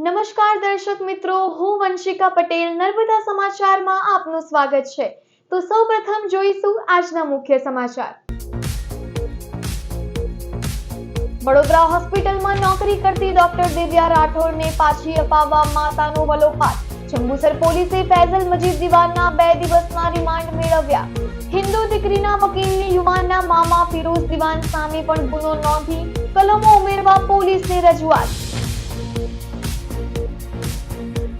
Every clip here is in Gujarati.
નમસ્કાર દર્શક મિત્રો, હું વંશિકા પટેલ નર્મદા સમાચારમાં આપનું સ્વાગત છે। તો સૌપ્રથમ જોઈશું આજના મુખ્ય સમાચાર। વડોદરા હોસ્પિટલમાં નોકરી કરતી ડોક્ટર દિવ્યા રાઠોડને પાછી અપાવવા માતાનો વલોપાત। જંબુસર પોલીસે ફૈઝલ મજીદ દિવાનના 2 દિવસના રિમાન્ડ મેળવ્યા। હિન્દુ દીકરીના વકીલની યુવાનના મામા ફિરોઝ દિવાન સામે પણ ગુનો નોંધી કલમો ઉમેરવા પોલીસને રજૂઆત।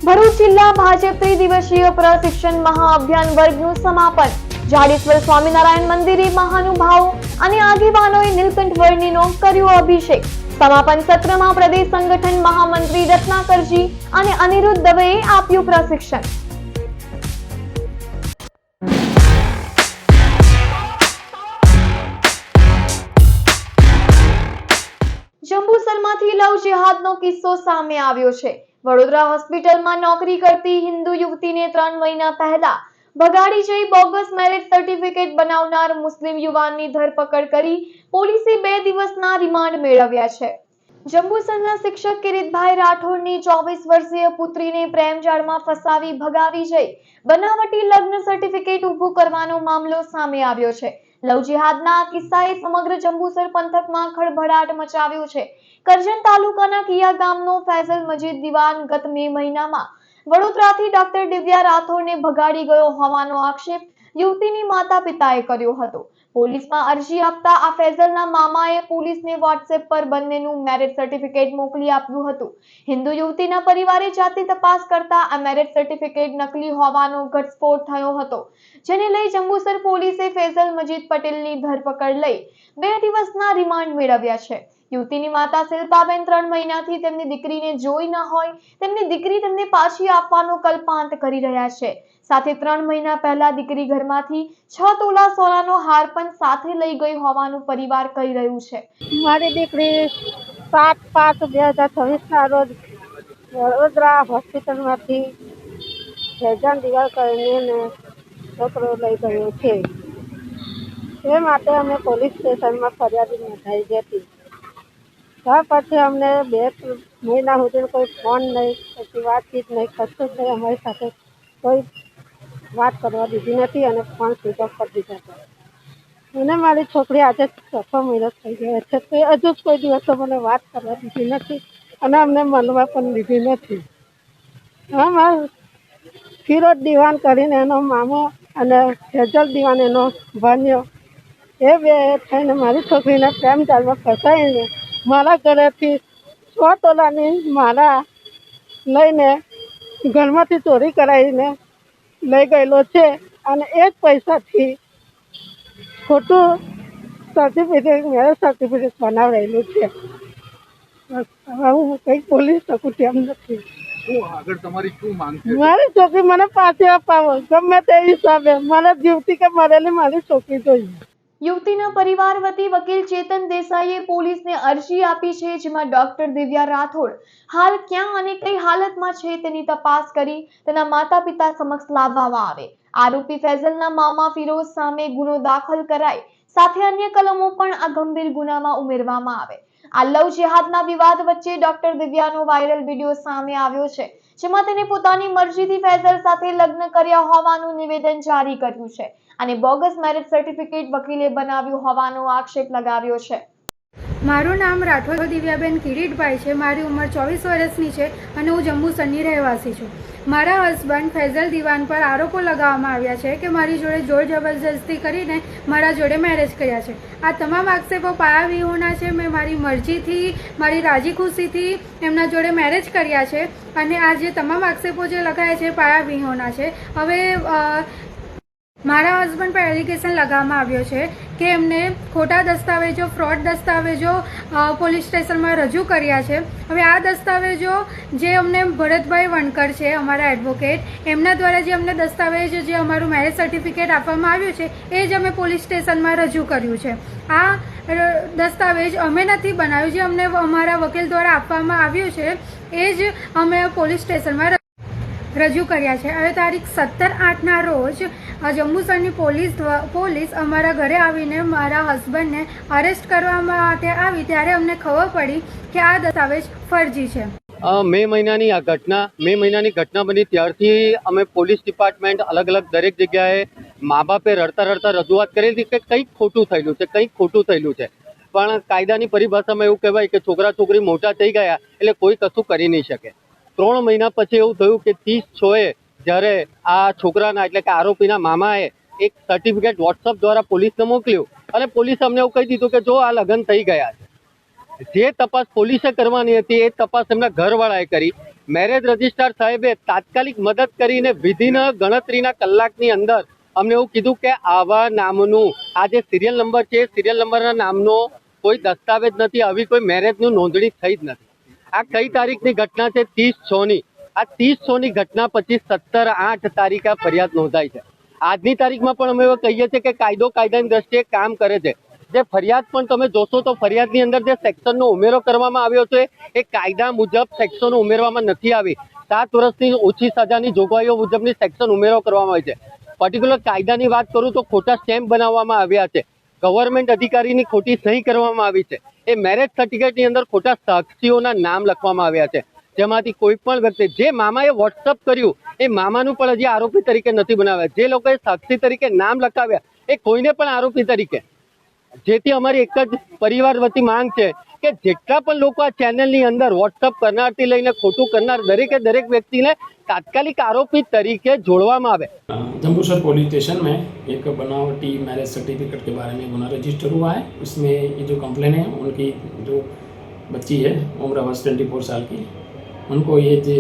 ભરૂચ જિલ્લા ભાજપ ત્રિદિવસીય પ્રશિક્ષણ મહાઅભિયાન વર્ગનું સમાપન। જાડેશ્વર સ્વામિનારાયણ મંદિરે મહાનુભાવો અને આગેવાનોએ નીલકંઠ વર્ણિનો કર્યો અભિષેક। સમાપન સત્રમાં પ્રદેશ સંગઠન મહામંત્રી રત્નાકરજી અને અનિરુદ્ધ દવેએ આપ્યું પ્રશિક્ષણ। જંબુસરમાંથી લવ જેહાદનો કિસ્સો સામે આવ્યો છે। વડોદરા હોસ્પિટલમાં નોકરી કરતી હિન્દુ યુવતીને 3 મહિના પહેલા ભગાડી જઈ બોગસ મેરેજ સર્ટિફિકેટ બનાવનાર મુસ્લિમ યુવાનની ધરપકડ કરી પોલીસે 2 દિવસના રિમાન્ડ મેળવ્યા છે। જંબુસરના શિક્ષક કિરીટભાઈ રાઠોડની 24 વર્ષીય પુત્રીને પ્રેમજાળમાં ફસાવી ભગાવી જઈ બનાવટી લગ્ન સર્ટિફિકેટ ઊભું કરવાનો મામલો સામે આવ્યો છે। લવ જેહાદના આ કિસ્સાએ સમગ્ર જંબુસર પંથકમાં ખળભળાટ મચાવ્યો છે। કરજણ તાલુકાના કિયા ગામનો ફૈઝલ મજીદ દિવાન ગત મે મહિનામાં વડોદરાથી ડોક્ટર દિવ્યા રાઠોડને ભગાડી ગયો હોવાનો આક્ષેપ યુવતીની માતા પિતાએ કર્યો હતો। પોલીસમાં અરજી આપતા આ ફૈઝલના મામાએ પોલીસને વોટ્સએપ પર બંનેનું મેરેજ સર્ટિફિકેટ મોકલી આપ્યું હતું। હિન્દુ યુવતીના પરિવારે જાતે તપાસ કરતા આ મેરેજ સર્ટિફિકેટ નકલી હોવાનો ઘટસ્ફોટ થયો હતો, જેને લઈ જંબુસર પોલીસે ફૈઝલ મજીદ પટેલની ધરપકડ લઈ 2 દિવસના રિમાન્ડ મેળવ્યા છે। યુવતીની માતા શિલ્પાબેન 3 મહિનાથી તેમની દીકરીને જોઈ ન હોય તેમની દીકરી તેમને પાછી આપવાનો કલ્પાંત કરી રહ્યા છે। સાથે 3 મહિના પહેલા દીકરી ઘરમાંથી 6 તોલા સોનાનો હાર પણ સાથે લઈ ગઈ હોવાનું પરિવાર કહી રહ્યું છે। મારી દીકરી 7/5/2026 ના રોજ વડોદરા હોસ્પિટલમાંથી ફૈઝલ દિવાલ કરીને છોકરો લઈ ગયો છે। એ માટે અમે પોલીસ સ્ટેશનમાં ફરિયાદ નોંધાવી હતી। ત્યાર પછી અમને 2 મહિના સુધી કોઈ ફોન નહીં, પછી વાતચીત નહીં, કશું જ નહીં, અમારી સાથે કોઈ વાત કરવા દીધી નથી અને ફોન સ્વિચ ઓફ કરી દીધા હતા। અને મારી છોકરી આજે 6 મહિના થઈ ગયા છે તો હજુ કોઈ દિવસ મને વાત કરવા દીધી નથી અને અમને મળવા પણ દીધી નથી। હા, ફિરોઝ દિવાન કરીને એનો મામો અને ફૈઝલ દિવાન એનો ભાણિયો, એ 2 થઈને મારી છોકરીને પ્રેમ જાળમાં ફસાઈને મારા ઘરેથી 100 તોલાની માળા લઈને ઘરમાંથી ચોરી કરાવીને લઈ ગયેલો છે અને એ જ પૈસાથી ખોટું સર્ટિફિકેટ મેરેજ સર્ટિફિકેટ બનાવેલું છે। હું કંઈ બોલી શકું તેમ નથી। મારી છોકરી મને પાછી અપાવો, ગમે તે હિસાબે, મને જીવતી કે મરેલી મારી છોકરી જોઈએ। યુવતીના પરિવાર વતી વકીલ ચેતન દેસાઈએ પોલીસને અરજી આપી છે, જેમાં ડોક્ટર દિવ્યા રાઠોડ હાલ ક્યાં અને કઈ હાલતમાં છે તેની તપાસ કરી તેના માતા પિતા સમક્ષ લાવવામાં આવે। આરોપી ફૈઝલના મામા ફિરોઝ સામે ગુનો દાખલ કરાય, સાથે અન્ય કલમો પણ આ ગંભીર ગુનામાં ઉમેરવામાં આવે। આ લવ જેહાદના વિવાદ વચ્ચે ડોક્ટર દિવ્યાનો વાયરલ વિડીયો સામે આવ્યો છે, જેમાં તેને પોતાની મરજીથી ફૈઝલ સાથે લગ્ન કર્યા હોવાનું નિવેદન જારી કર્યું છે અને બોગસ મેરેજ સર્ટિફિકેટ વકીલે બનાવ્યું હોવાનો આક્ષેપ લગાવ્યો છે। મારું નામ રાઠોડ દિવ્યાબેન કિરીટભાઈ છે। મારી ઉંમર 24 વર્ષની છે અને હું જંબુસરની રહેવાસી છું। મારા હસબન્ડ ફૈઝલ દિવાન પર આરોપો લગાવવામાં આવ્યા છે કે મારી જોડે જોર જબરજસ્તી કરીને મારા જોડે મેરેજ કર્યા છે। આ તમામ આક્ષેપો પાયા વિહોણા છે। મેં મારી મરજીથી, મારી રાજી ખુશીથી એમના જોડે મેરેજ કર્યા છે અને આ જે તમામ આક્ષેપો જે લગાયા છે પાયા વિહોણા છે। હવે મારા હસબન્ડ પર એલિગેશન લગાવવામાં આવ્યો છે કે એમને ખોટા દસ્તાવેજો, ફ્રોડ દસ્તાવેજો પોલીસ સ્ટેશનમાં રજૂ કર્યા છે। હવે આ દસ્તાવેજો જે અમને ભરતભાઈ વણકર છે, અમારા એડવોકેટ, એમના દ્વારા જે અમને દસ્તાવેજ, જે અમારું મેરેજ સર્ટિફિકેટ આપવામાં આવ્યું છે એ જ અમે પોલીસ સ્ટેશનમાં રજૂ કર્યું છે। આ દસ્તાવેજ અમે નથી બનાવ્યું, જે અમને અમારા વકીલ દ્વારા આપવામાં આવ્યું છે એ જ અમે પોલીસ સ્ટેશનમાં રજૂ કર્યા છે। હવે તારીખ 17/8ના રોજ જંબુસરની પોલીસ અમારા ઘરે આવીને મારા હસબન્ડને અરેસ્ટ કરવા માટે આવી, ત્યારે અમને ખબર પડી કે આ દસ્તાવેજ ફરજી છે। મે મહિનાની ઘટના બની ત્યારથી અમે પોલીસ ડિપાર્ટમેન્ટ અલગ અલગ દરેક જગ્યાએ મા બાપે રડતા રજૂઆત કરી હતી કે કંઈક ખોટું થયેલું છે પણ કાયદાની પરિભાષામાં એવું કહેવાય કે છોકરા છોકરી મોટા થઈ ગયા એટલે કોઈ કશું કરી નહીં શકે. 3 મહિના પછી એવું થયું કે 30/6 જ્યારે આ છોકરાના એટલે કે આરોપીના મામાએ એક સર્ટિફિકેટ વોટ્સઅપ દ્વારા પોલીસને મોકલ્યું અને પોલીસે અમને એવું કહી દીધું કે જો આ લગ્ન થઈ ગયા છે. જે તપાસ પોલીસે કરવાની હતી એ તપાસ એમના ઘરવાળાએ કરી. મેરેજ રજિસ્ટ્રાર સાહેબે તાત્કાલિક મદદ કરીને વિધિન ગણતરીના કલાકની અંદર અમને એવું કીધું કે આવા નામનું આ જે સિરિયલ નંબર છે સિરિયલ નંબરના નામનો કોઈ દસ્તાવેજ નથી, આવી કોઈ મેરેજનું નોંધણી થઈ જ નથી. આ કઈ તારીખની ઘટના છે? 30/6ની. આ 30/6ની ઘટના પછી 17/8 તારીખે ફરિયાદ નોંધાઈ છે. આજની તારીખમાં પણ અમે એવું કહીએ છીએ કે કાયદો કાયદાની દ્રષ્ટિએ કામ કરે છે. જે ફરિયાદ પણ તમે જોશો તો ફરિયાદની અંદર જે સેક્શનનો ઉમેરો કરવામાં આવ્યો છે એ કાયદા મુજબ સેક્શનો ઉમેરવામાં નથી આવી. 7 વર્ષની ઓછી સજાની જોગવાઈઓ મુજબની સેક્શન ઉમેરો કરવામાં આવી છે. પર્ટિક્યુલર કાયદાની વાત કરું તો ખોટા સ્ટેમ્પ બનાવવામાં આવ્યા છે, ગવર્મેન્ટ અધિકારીની ખોટી સહી કરવામાં આવી છે. એ મેરેજ સર્ટિફિકેટની અંદર ખોટા સાક્ષીઓના નામ લખવામાં આવ્યા છે, જેમાંથી કોઈ પણ વ્યક્તિ જે મામાએ વોટ્સઅપ કર્યું એ મામાનું પણ હજી આરોપી તરીકે નથી બનાવ્યા. જે લોકોએ સાક્ષી તરીકે નામ લખાવ્યા એ કોઈને પણ આરોપી તરીકે. જેથી અમારી એક જ પરિવાર વતી માંગ છે કે જેટલા પણ લોકો આ ચેનલની અંદર વોટ્સઅપ કરનારથી લઈને ખોટું કરનાર દરેક व्यक्ति तात्कालिक आरोपी तरीके जोड़वामा आवे। जम्बूसर पुलिस स्टेशन में एक बनावटी मैरिज सर्टिफिकेट के बारे में गुना रजिस्टर हुआ है। उसमें ये जो कंप्लेन है उनकी जो बच्ची है उम्र बस 24 साल की, उनको ये जो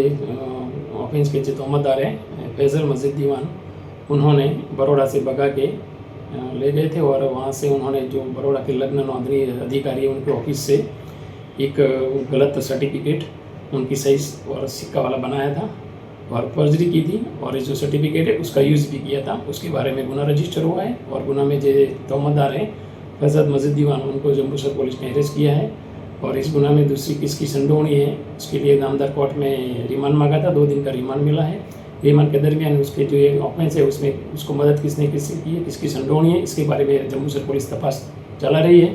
ऑफेंस के जो तोहमतदार है फैजल मस्जिद दीवान, उन्होंने बड़ौदा से भगा के ले गए थे और वहाँ से उन्होंने जो बड़ौदा के लग्न नोंदणी अधिकारी है उनके ऑफिस से एक गलत सर्टिफिकेट उनकी सही और सिक्का वाला बनाया था और फर्जरी की थी और ये जो सर्टिफिकेट है उसका यूज़ भी किया था। उसके बारे में गुना रजिस्टर हुआ है और गुना में जो तोहमतदार है फैजल मस्जिद दीवान, उनको जम्बूसर पुलिस ने अरेस्ट किया है और इस गुना में दूसरी किसकी संडोवनी है उसके लिए नामदार कोर्ट में रिमांड मांगा था। 2 दिन का रिमांड मिला है। रिमांड के दरमियान उसके जो ये ऑफेंस है उसमें उसको मदद किसने की है, किसकी संडोवनी है, इसके बारे में जम्बूसर पुलिस तपास चला रही है।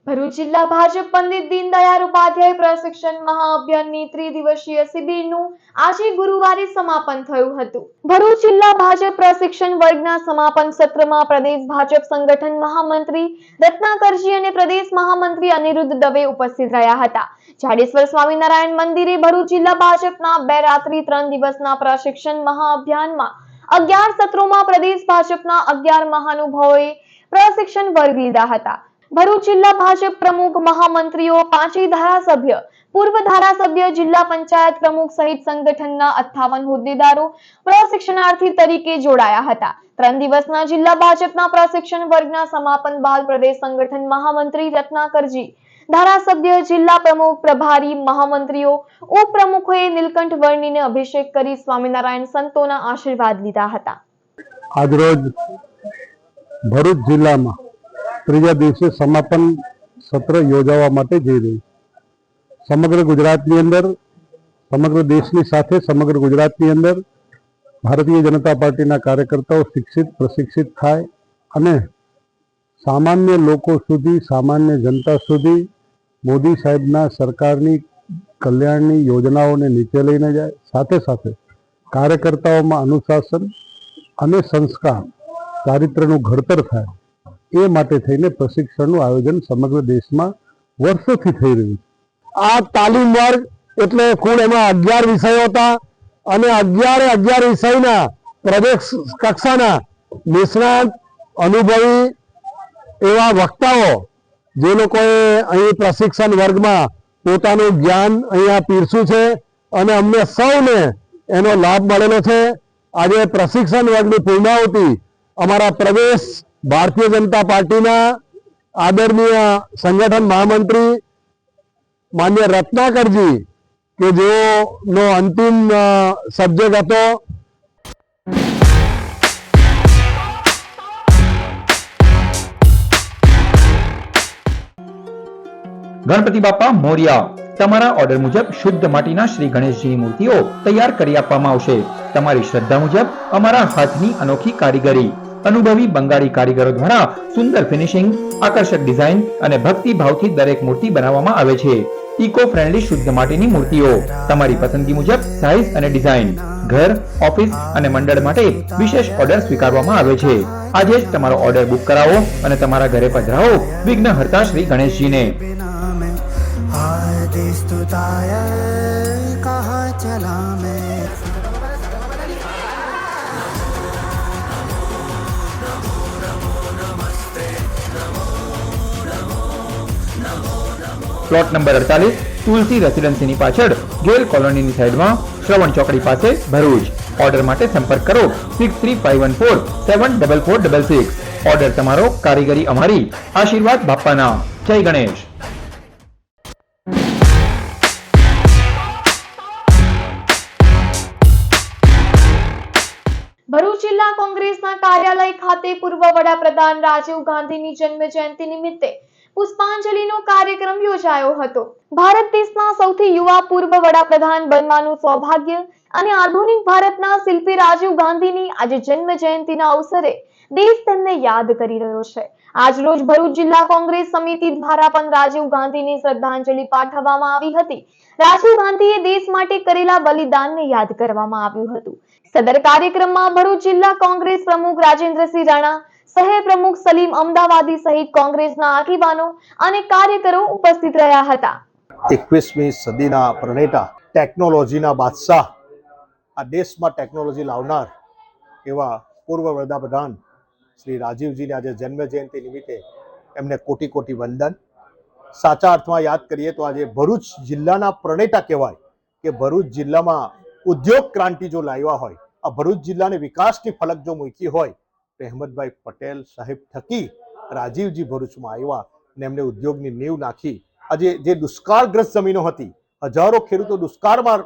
ભરૂચ જિલ્લા ભાજપ પંડિત દીનદયાળ ઉપાધ્યાય પ્રશિક્ષણ મહાઅભિયાનની ત્રિદિવસીય શિબિરનું આજે ગુરુવારે સમાપન થયું હતું। ભરૂચ જિલ્લા ભાજપ પ્રશિક્ષણ વર્ગના સમાપન સત્રમાં પ્રદેશ ભાજપ સંગઠન મહામંત્રી રત્નાકરજી અને પ્રદેશ મહામંત્રી અનિરુદ્ધ દવે ઉપસ્થિત રહ્યા હતા। જાડેશ્વર સ્વામિનારાયણ મંદિરે ભરૂચ જિલ્લા ભાજપના 2 રાત્રિ 3 દિવસના પ્રશિક્ષણ મહાઅભિયાનમાં 11 સત્રોમાં પ્રદેશ ભાજપના 11 મહાનુભાવોએ પ્રશિક્ષણ વર્ગ લીધા હતા। ભરૂચ જિલ્લા ભાજપ પ્રમુખ મહામંત્રીઓ, 5 ધારાસભ્ય, પૂર્વ ધારાસભ્ય, જિલ્લા પંચાયત પ્રમુખ સહિત સંગઠનના 58 હોદ્દેદારો પ્રશિક્ષણાર્થી તરીકે જોડાયા હતા। 3 દિવસના જિલ્લા ભાજપના પ્રશિક્ષણ વર્ગના સમાપન બાદ પ્રદેશ સંગઠન મહામંત્રી રત્નાકરજી, ધારાસભ્ય, જિલ્લા પ્રમુખ, પ્રભારી, મહામંત્રીઓ, ઉપપ્રમુખોએ નીલકંઠ વર્ણીને અભિષેક કરી સ્વામિનારાયણ સંતોના આશીર્વાદ લીધા હતા। આજરોજ ભરૂચ જિલ્લામાં ત્રીજા દિવસે સમાપન સત્ર યોજવા માટે જઈ રહ્યું। સમગ્ર ગુજરાતની અંદર, સમગ્ર દેશની સાથે સમગ્ર ગુજરાતની અંદર ભારતીય જનતા પાર્ટીના કાર્યકર્તાઓ શિક્ષિત પ્રશિક્ષિત થાય અને સામાન્ય લોકો સુધી, સામાન્ય જનતા સુધી મોદી સાહેબના સરકારની કલ્યાણની યોજનાઓને નીચે લઈને જાય, સાથે સાથે કાર્યકર્તાઓમાં અનુશાસન અને સંસ્કાર, ચારિત્રનું ઘડતર થાય એ માટે થઈને પ્રશિક્ષણનું આયોજન સમગ્ર દેશમાં વર્ષોથી થઈ રહ્યું છે। આ તાલીમ વર્ગ એટલે કુલ એમાં 11 વિષયો હતા અને 11 વિષયના પ્રદેશ કક્ષાના નિષ્ણાત અનુભવી એવા વક્તાઓ જે લોકોએ અહીં પ્રશિક્ષણ વર્ગમાં પોતાનું જ્ઞાન અહીંયા પીરસ્યું છે અને અમને સૌને એનો લાભ મળેલો છે। આજે પ્રશિક્ષણ વર્ગની પૂર્ણાહુતિ અમારા પ્રદેશ भारतीय जनता पार्टी आदरणीय संगठन महामंत्री मान्य रत्नाकर जी के जो नो अंतिम सब्जेक्ट हतो गणपति बापा मोरिया। तमारा ऑर्डर मुजब शुद्ध माटीना श्री गणेशजी मूर्तिओ तैयार करी आपवामां आवशे। तमारी श्रद्धा मुजब अमारा हाथनी अनोखी कारीगरी, अनुभवी बंगाળી कारीगरो द्वारा सुंदर फिनिशिंग, आकर्षक डिजाइन અને ભક્તિ ભાવથી દરેક મૂર્તિ બનાવવામાં આવે છે। ઇકો ફ્રેન્ડલી શુદ્ધ માટીની મૂર્તિઓ તમારી પસંદગી મુજબ સાઇઝ અને ડિઝાઇન ઘર, ઓફિસ અને મંડળ માટે વિશેષ ઓર્ડર સ્વીકારવામાં આવે છે. આજે જ તમારો ઓર્ડર બુક કરાવો અને તમારા ઘરે પધરાવો વિઘ્નહર્તા શ્રી ગણેશજીને. પ્લોટ નંબર 48 તુલસી રેસિડેન્સીની પાછળ ગેલ કોલોનીની સાઈડમાં શ્રવણ ચોકડી પાસે ભરૂચ. ઓર્ડર માટે સંપર્ક કરો 6351474466. ઓર્ડર તમારો, કારીગરી અમારી. આશીર્વાદ બાપાના. જય ગણેશ. ભરૂચ જિલ્લા કોંગ્રેસના કાર્યાલય ખાતે પૂર્વ વડાપ્રધાન રાજીવ ગાંધીની જન્મ જયંતિ નિમિત્તે પુષ્પાંજલિનો કાર્યક્રમ યોજાયો હતો. ભારત દેશના સૌથી યુવા પૂર્વ વડાપ્રધાન બનવાનું સૌભાગ્ય અને આધુનિક ભારતના શિલ્પી રાજીવ ગાંધીની આજે જન્મ જયંતિના અવસરે દેશ તેમને યાદ કરી રહ્યો છે. આજ રોજ ભરૂચ જિલ્લા કોંગ્રેસ સમિતિ દ્વારા પણ રાજીવ ગાંધીને શ્રદ્ધાંજલિ પાઠવવામાં આવી હતી. રાજીવ ગાંધીએ દેશ માટે કરેલા બલિદાનને યાદ કરવામાં આવ્યું હતું. સદર કાર્યક્રમમાં ભરૂચ જિલ્લા કોંગ્રેસ પ્રમુખ રાજેન્દ્રસિંહ રાણા, શહેર પ્રમુખ સલીમ અમદાવાદી સહિત કોંગ્રેસના આગેવાનો અને કાર્યકરો ઉપસ્થિત રહ્યા હતા. 21મી સદીના પ્રણેતા, ટેકનોલોજીના બાદશાહ, આ દેશમાં ટેકનોલોજી લાવનાર એવા પૂર્વ વડાપ્રધાન શ્રી રાજીવજીની આજે જન્મ જયંતિ નિમિત્તે એમને કોટી કોટી વંદન. સાચા અર્થમાં યાદ કરીએ તો આજે ભરૂચ જિલ્લાના પ્રણેતા કહેવાય કે ભરૂચ જિલ્લામાં ઉદ્યોગ ક્રાંતિ જો લાવ્યા હોય, આ ભરૂચ જિલ્લાને વિકાસની ફલક જો મૂકી હોય, અહેમદભાઈ પટેલ સાહેબ થકી રાજીવજી ભરૂચમાં આવ્યા અને એમને ઉદ્યોગની નીંવ નાખી. આજે જે દુષ્કાળગ્રસ્ત જમીનો હતી, હજારો ખેડૂતો દુષ્કાળમાં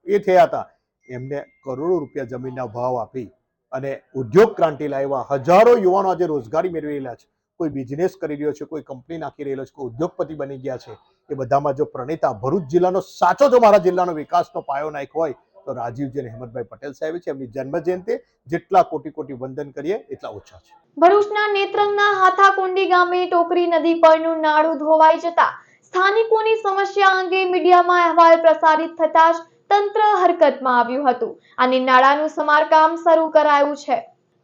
એ થયા હતા, એમને કરોડો રૂપિયા જમીનના ભાવ આપી અને ઉદ્યોગ ક્રાંતિ લાવ્યા. હજારો યુવાનો આજે રોજગારી મેળવી રહ્યા છે. કોઈ બિઝનેસ કરી રહ્યો છે, કોઈ કંપની નાખી રહેલો છે, કોઈ ઉદ્યોગપતિ બની ગયા છે. એ બધામાં જો પ્રણેતા ભરૂચ જિલ્લાનો સાચો જો મારા જિલ્લાનો વિકાસનો પાયો નાખ્યો હોય તો રાજીવજી અને અહેમદભાઈ પટેલ સાહેબ છે. એમની જન્મ જયંતિ જેટલા કોટી કોટી વંદન કરીએ એટલા ઓછા છે. ભરૂચના નેત્રંગના હાથાકુંડી ગામે ટોકરી નદી પરનું નાળું ધોવાઈ જતા સ્થાનિકોની સમસ્યા અંગે મીડિયામાં અહેવાલ પ્રસારિત થતા જ તંત્ર હરકતમાં આવ્યું હતું અને નાળાનું સમારકામ શરૂ કરાયું છે.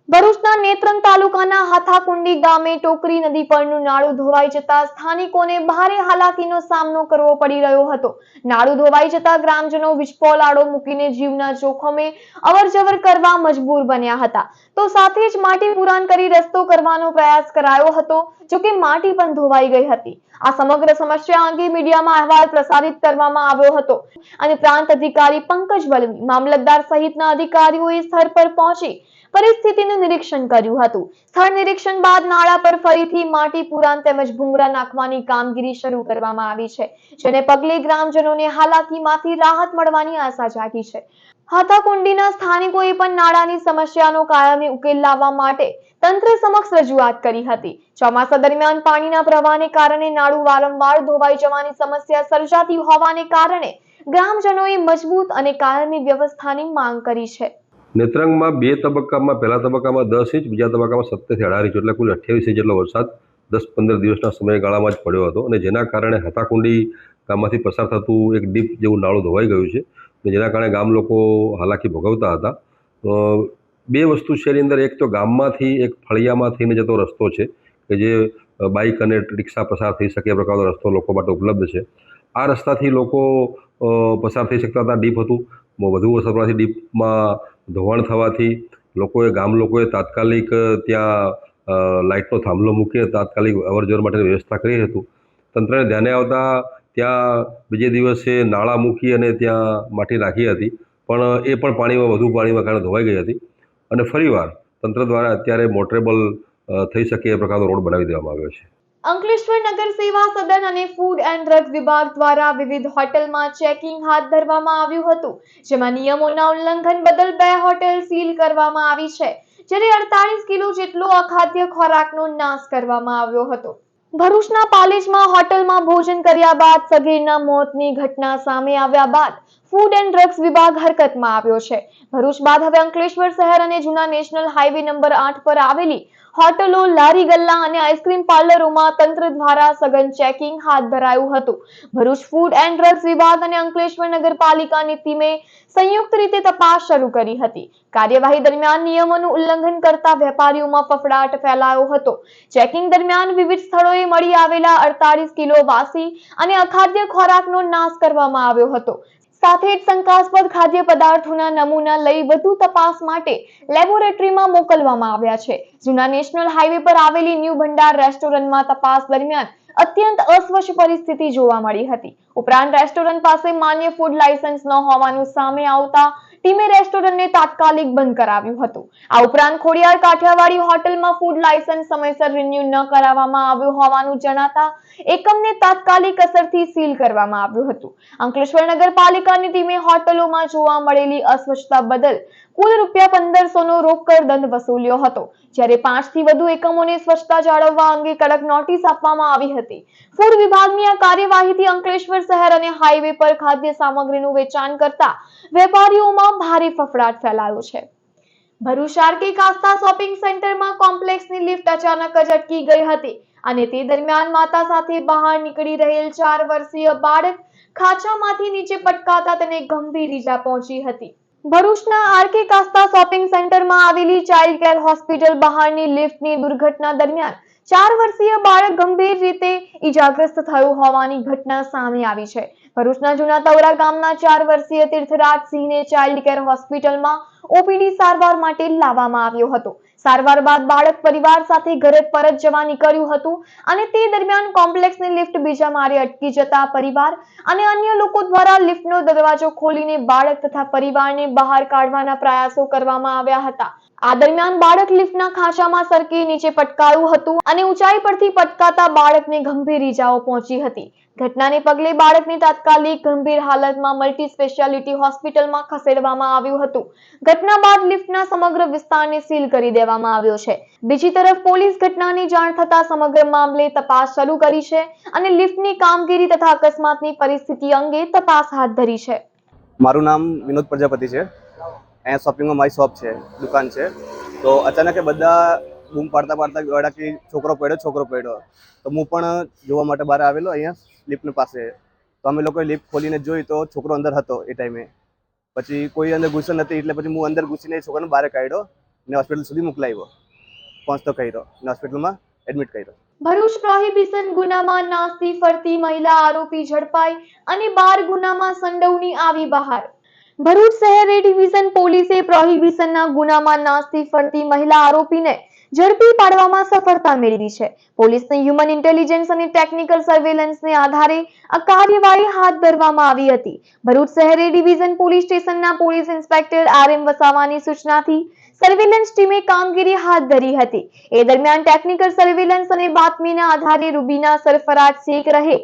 ભરૂચના નેત્રંગ તાલુકાના હાથાકુંડી ગામે ટોકરી નદી પરનું નાળું ધોવાઈ જતા સ્થાનિકોને ભારે હાલાકીનો સામનો કરવો પડી રહ્યો હતો. નાળું ધોવાઈ જતા ગ્રામજનો વીજપોલ આડો મૂકીને જીવના જોખમે અવરજવર કરવા મજબૂર બન્યા હતા. તો સાથે જ માટી પુરાણ કરી રસ્તો કરવાનો પ્રયાસ કરાયો હતો, જોકે માટી પણ ધોવાઈ ગઈ હતી. આ સમગ્ર સમસ્યા અંગે મીડિયામાં અહેવાલ પ્રસારિત કરવામાં આવ્યો હતો અને પ્રાંત અધિકારી પંકજ વલમી, મામલતદાર સહિતના અધિકારીઓએ સ્થળ પર પહોંચી પરિસ્થિતિનું નિરીક્ષણ કર્યું હતું. સ્થળ નિરીક્ષણ બાદ નાળા પર ફરીથી માટી પુરાણ તેમજ ભૂંગળા નાખવાની કામગીરી શરૂ કરવામાં આવી છે, જેને પગલે ગ્રામજનોને હાલાકીમાંથી રાહત મળવાની આશા જાગી છે. હાથાકુંડીના સ્થાનિકોએ પણ નાળાની સમસ્યાનો કાયમી ઉકેલ લાવવા માટે તંત્ર સમક્ષ રજૂઆત કરી હતી. ચોમાસા દરમિયાન પાણીના પ્રવાહને કારણે નાળું વારંવાર ધોવાઈ જવાની સમસ્યા સર્જાતી હોવાને કારણે ગ્રામજનોએ મજબૂત અને કાયમી વ્યવસ્થાની માંગ કરી છે. નેત્રંગમાં 2 તબક્કામાં, પહેલા તબક્કામાં 10 ઇંચ, બીજા તબક્કામાં 17 થી 18 ઇંચ એટલે કુલ 28 ઇંચ જેટલો વરસાદ 10-15 દિવસના સમયગાળામાં જ પડ્યો હતો અને જેના કારણે હાથાકુંડી ગામમાંથી પસાર થતું એક ડીપ જેવું નાળું ધોવાઈ ગયું છે અને જેના કારણે ગામ લોકો હાલાકી ભોગવતા હતા. 2 વસ્તુ છે એની અંદર, એક તો ગામમાંથી એક ફળિયામાં જતો રસ્તો છે કે જે બાઇક અને રિક્ષા પસાર થઈ શકે એ પ્રકારનો રસ્તો લોકો માટે ઉપલબ્ધ છે. આ રસ્તાથી લોકો પસાર થઈ શકતા હતા. ડીપ હતું, વધુ વરસાદ પડવાથી ડીપમાં ધોવાણ થવાથી ગામ લોકોએ તાત્કાલિક ત્યાં લાઇટનો થાંભલો મૂકીને તાત્કાલિક અવરજવર માટેની વ્યવસ્થા કરી હતી. તંત્રને ધ્યાને આવતા ત્યાં બીજે દિવસે નાળા મૂકી અને ત્યાં માટી નાખી હતી, પણ એ પણ વધુ પાણીમાં કારણે ધોવાઈ ગઈ હતી અને ફરીવાર તંત્ર દ્વારા અત્યારે મોટરેબલ થઈ શકે એ પ્રકારનો રોડ બનાવી દેવામાં આવ્યો છે. અંકલેશ્વર નગર સેવા સદન અને ફૂડ એન્ડ ડ્રગ વિભાગ દ્વારા વિવિધ હોટેલમાં ચેકિંગ હાથ ધરવામાં આવ્યું હતું, જેમાં નિયમોના ઉલ્લંઘન બદલ 2 હોટેલ સીલ કરવામાં આવી છે, જ્યારે 48 કિલો જેટલો અખાદ્ય ખોરાકનો નાશ કરવામાં આવ્યો હતો. ભરૂચના પાલેજમાં હોટલમાં ભોજન કર્યા બાદ સગીરના મોતની ઘટના સામે આવ્યા બાદ ફૂડ એન્ડ ડ્રગ્સ વિભાગ હરકતમાં આવ્યો છે. ભરૂચ બાદ હવે અંકલેશ્વર શહેર અને જૂના નેશનલ હાઈવે નંબર 8 પર આવેલી હોટલો, લારી ગલ્લા અને આઈસ્ક્રીમ પાર્લરોમાં તંત્ર દ્વારા સઘન ચેકિંગ હાથ ધરાયું હતું. ભરૂચ ફૂડ એન્ડ ડ્રગ્સ વિભાગ અને અંકલેશ્વર નગરપાલિકાની ટીમે સંયુક્ત રીતે તપાસ શરૂ કરી હતી. કાર્યવાહી દરમિયાન નિયમોનું ઉલ્લંઘન કરતા વેપારીઓમાં ફફડાટ ફેલાયો હતો. ચેકિંગ દરમિયાન વિવિધ સ્થળોએ મળી આવેલા 48 કિલો વાસી અને અખાદ્ય ખોરાકનો નાશ કરવામાં આવ્યો હતો. સાથે જ શંકાસ્પદ ખાદ્ય પદાર્થોના નમૂના લઈ વધુ તપાસ માટે લેબોરેટરીમાં મોકલવામાં આવ્યા છે. જૂના નેશનલ હાઈવે પર આવેલી ન્યૂ ભંડાર રેસ્ટોરન્ટમાં તપાસ દરમિયાન અત્યંત અસ્વચ્છ પરિસ્થિતિ જોવા મળી હતી. ઉપરાંત રેસ્ટોરન્ટ પાસે માન્ય ફૂડ લાયસન્સ ન હોવાનું સામે આવતા ટીમે રેસ્ટોરન્ટને તાત્કાલિક બંધ કરાવ્યું હતું. આ ઉપરાંત ખોડિયાર કાઠિયાવાડી હોટલમાં ફૂડ લાયસન્સ સમયસર રિન્યુ ન કરાવવામાં આવ્યું હોવાનું જણાતા એકમને તાત્કાલિક અસરથી સીલ કરવામાં આવ્યું હતું. અંકલેશ્વર નગરપાલિકાની ટીમે હોટલોમાં જોવા મળેલી અસ્વચ્છતા બદલ કુલ ₹1500 નો રોકડ દંડ વસૂલ્યો હતો, જ્યારે 5 થી વધુ એકમોને સ્વચ્છતા જાળવવા અંગે કડક નોટિસ આપવામાં આવી હતી. ફૂડ વિભાગની આ કાર્યવાહીથી અંકલેશ્વર શહેર અને હાઈવે પર ખાદ્ય સામગ્રીનું વેચાણ કરતા વેપારીઓમાં ભારે ફફડાટ ફેલાયો છે. ભરૂચ આરકે કાસ્તા શોપિંગ સેન્ટરમાં કોમ્પ્લેક્સની લિફ્ટ અચાનક જ અટકી ગઈ હતી અને તે દરમિયાન માતા સાથે બહાર નીકળી રહેલ 4 વર્ષીય બાળક ખાંચામાંથી નીચે પટકાતા તેને ગંભીર ઈજા પહોંચી હતી. ભરૂચના આરકે કાસ્તા શોપિંગ સેન્ટરમાં આવેલી ચાઇલ્ડ કેર હોસ્પિટલ બહારની લિફ્ટની દુર્ઘટના દરમિયાન 4 વર્ષીય બાળક ગંભીર રીતે ઈજાગ્રસ્ત થયું હોવાની ઘટના સામે આવી છે. ભરૂચના જૂના તવરા ગામના 4 વર્ષીય તીર્થરાજસિંહને ચાઇલ્ડ કેર હોસ્પિટલમાં ઓપીડી સારવાર માટે લાવવામાં આવ્યો હતો. સારવાર બાદ બાળક પરિવાર સાથે ઘરે પરત જવા નીકળ્યું હતું અને તે દરમિયાન કોમ્પ્લેક્સની લિફ્ટ બીજા માળે અટકી જતા પરિવાર અને અન્ય લોકો દ્વારા લિફ્ટનો દરવાજો ખોલીને બાળક તથા પરિવારને બહાર કાઢવાના પ્રયાસો કરવામાં આવ્યા હતા. આ દરમિયાન બાળક લિફ્ટના ખાંચામાં સરકી નીચે પટકાયું હતું અને ઊંચાઈ પરથી પટકાતા બાળકને ગંભીર ઈજાઓ પહોંચી હતી. ઘટનાને પગલે બાળકને તાત્કાલિક ગંભીર હાલતમાં મલ્ટી સ્પેશિયાલિટી હોસ્પિટલમાં ખસેડવામાં આવ્યું હતું. ઘટના બાદ લિફ્ટના સમગ્ર વિસ્તારને સીલ કરી દેવામાં આવ્યો છે. બીજી તરફ પોલીસ ઘટનાની જાણ થતા સમગ્ર મામલે તપાસ શરૂ કરી છે અને લિફ્ટની કામગીરી તથા અકસ્માતની પરિસ્થિતિ અંગે તપાસ હાથ ધરી છે. મારું નામ વિનોદ પ્રજાપતિ છે. અહીંયા શોપિંગમાં મારી શોપ છે, દુકાન છે. તો અચાનક બધા બૂમ પાડતા ગળા કે છોકરો પડ્યો. તો હું પણ જોવા માટે બહાર આવેલો અહીંયા લિફ્ટની પાસે. તો અમે લોકોએ લિફ્ટ ખોલીને જોઈ તો છોકરો અંદર હતો એ ટાઈમે. પછી કોઈ અંદર ઘૂસ્યો નથી એટલે પછી હું અંદર ઘૂસીને છોકરાને બહાર કાઢ્યો ને હોસ્પિટલ સુધી મોકલાવ્યો. પહોંચતો કર્યો ને હોસ્પિટલમાં એડમિટ કર્યો. ભરૂચ પ્રોહિબિશન ગુનામાં નાસ્તી ફરતી મહિલા આરોપી ઝડપાઈ અને 12 ગુનામાં સંડોવણી આવી બહાર. ભરૂચ શહેર એ ડિવિઝન પોલીસે પ્રોહિબિશનના ગુનામાં નાસ્તી ફરતી મહિલા આરોપીને ઝડપી પાડવામાં સફળતા મેળવી છે. પોલીસને હ્યુમન ઇન્ટેલિજન્સ અને ટેકનિકલ સર્વેલન્સને આધારે આ કાર્યવાહી હાથ ધરવામાં આવી હતી. ભરૂચ શહેર એ ડિવિઝન પોલીસ સ્ટેશનના પોલીસ ઇન્સ્પેક્ટર RM વસાવાની સૂચનાથી સર્વેલન્સ ટીમે કામગીરી હાથ ધરી હતી. એ દરમિયાન ટેકનિકલ સર્વેલન્સ અને બાતમીના આધારે રૂબીના સરફરાજ શેખ રહે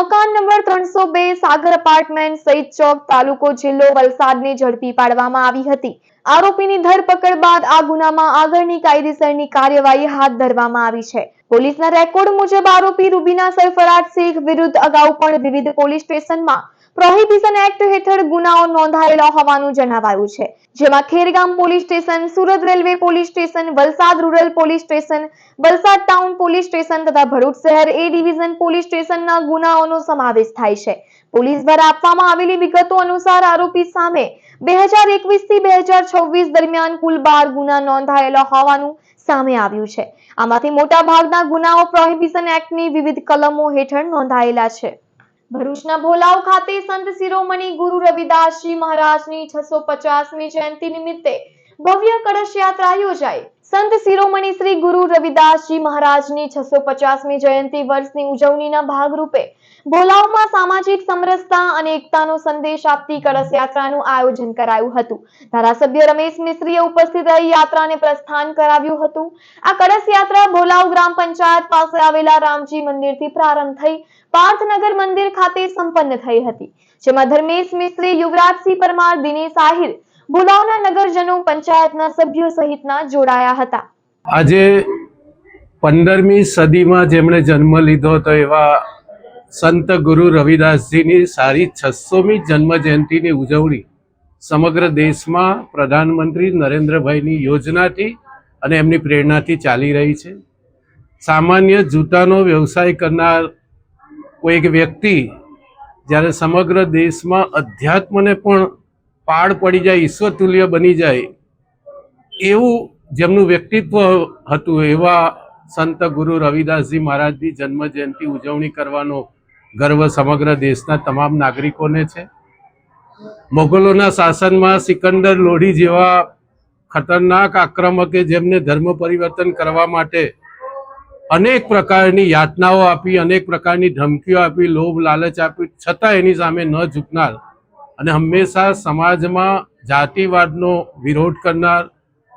મકાન નંબર 302 સાગર અપાર્ટમેન્ટ સહિત ચોક તાલુકો જિલ્લો વલસાડને ઝડપી પાડવામાં આવી હતી. આરોપીની ધરપકડ બાદ આ ગુનામાં આગળની કાયદેસરની કાર્યવાહી હાથ ધરવામાં આવી છે. પોલીસના રેકોર્ડ મુજબ આરોપી રૂબીના સરફરાજ શેખ વિરુદ્ધ અગાઉ પણ વિવિધ પોલીસ સ્ટેશનમાં પ્રોહિબિશન એક્ટ હેઠળ ગુનાઓ નોંધાયેલા હોવાનું જણાવાયું છે. જેમાં Khergam police station, Surat railway police station, Valsad rural police station, Valsad town police station તથા ભરૂચ શહેર એ ડિવિઝન પોલીસ સ્ટેશનના ગુનાઓનો સમાવેશ થાય છે. પોલીસ દ્વારા આપવામાં આવેલી વિગતો અનુસાર આરોપી સામે 2021 થી 2026 દરમિયાન કુલ 12 ગુના નોંધાયેલા હોવાનું સામે આવ્યું છે. આમાંથી મોટા ભાગના ગુનાઓ પ્રોહિબિશન એક્ટની વિવિધ કલમો હેઠળ નોંધાયેલા છે. ભરૂચના ભોલાવ ખાતે સંત શિરોમણી ગુરુ રવિદાસજી મહારાજની 650મી જયંતિ નિમિત્તે ભવ્ય કળશ યાત્રા યોજાઈ. સંત શિરોમણી શ્રી ગુરુ રવિદાસજી મહારાજની 650મી જયંતિ વર્ષની ઉજવણીના ભાગરૂપે ભોલાવમાં સામાજિક સમરસતા અને એકતાનો સંદેશ આપતી કળશ યાત્રાનું આયોજન કરાયું હતું. ધારાસભ્ય રમેશ મિસ્ત્રીએ ઉપસ્થિત રહી યાત્રાને પ્રસ્થાન કરાવ્યું હતું. આ કળશ યાત્રા ભોલાવ ગ્રામ પંચાયત પાસે આવેલા રામજી મંદિરથી પ્રારંભ થઈ પાર્થનગર મંદિર ખાતે સંપન્ન થઈ હતી. જેમાં ધર્મેશ મિસ્ત્રી, યુવરાજસિંહ પરમાર, દિનેશ આહિર, ભોલાવના નગરજનો, પંચાયતના સભ્યો સહિતના જોડાયા હતા. આજે 15મી સદીમાં જેમણે જન્મ લીધો હતો એવા સંત ગુરુ રવિદાસજીની સારી 600મી જન્મ જયંતિની ઉજવણી સમગ્ર દેશમાં પ્રધાનમંત્રી નરેન્દ્રભાઈની યોજનાથી અને એમની પ્રેરણાથી ચાલી રહી છે. સામાન્ય જૂતાનો વ્યવસાય કરનાર કોઈ એક વ્યક્તિ જ્યારે સમગ્ર દેશમાં અધ્યાત્મને પણ પાડ પડી જાય, ઈશ્વરતુલ્ય બની જાય એવું જેમનું વ્યક્તિત્વ હતું, એવા સંત ગુરુ રવિદાસજી મહારાજની જન્મ જયંતિ ઉજવણી કરવાનો ગર્વ સમગ્ર દેશના તમામ નાગરિકોને છે. મોગલોના શાસનમાં સિકંદર લોડી જેવા ખતરનાક આક્રમકે જેમને ધર્મ પરિવર્તન કરવા માટે અનેક પ્રકારની યાતનાઓ આપી, અનેક પ્રકારની ધમકીઓ આપી, લોભ લાલચ આપી, છતાં એની સામે ન ઝૂકનાર અને હંમેશા સમાજમાં જાતિવાદનો વિરોધ કરનાર,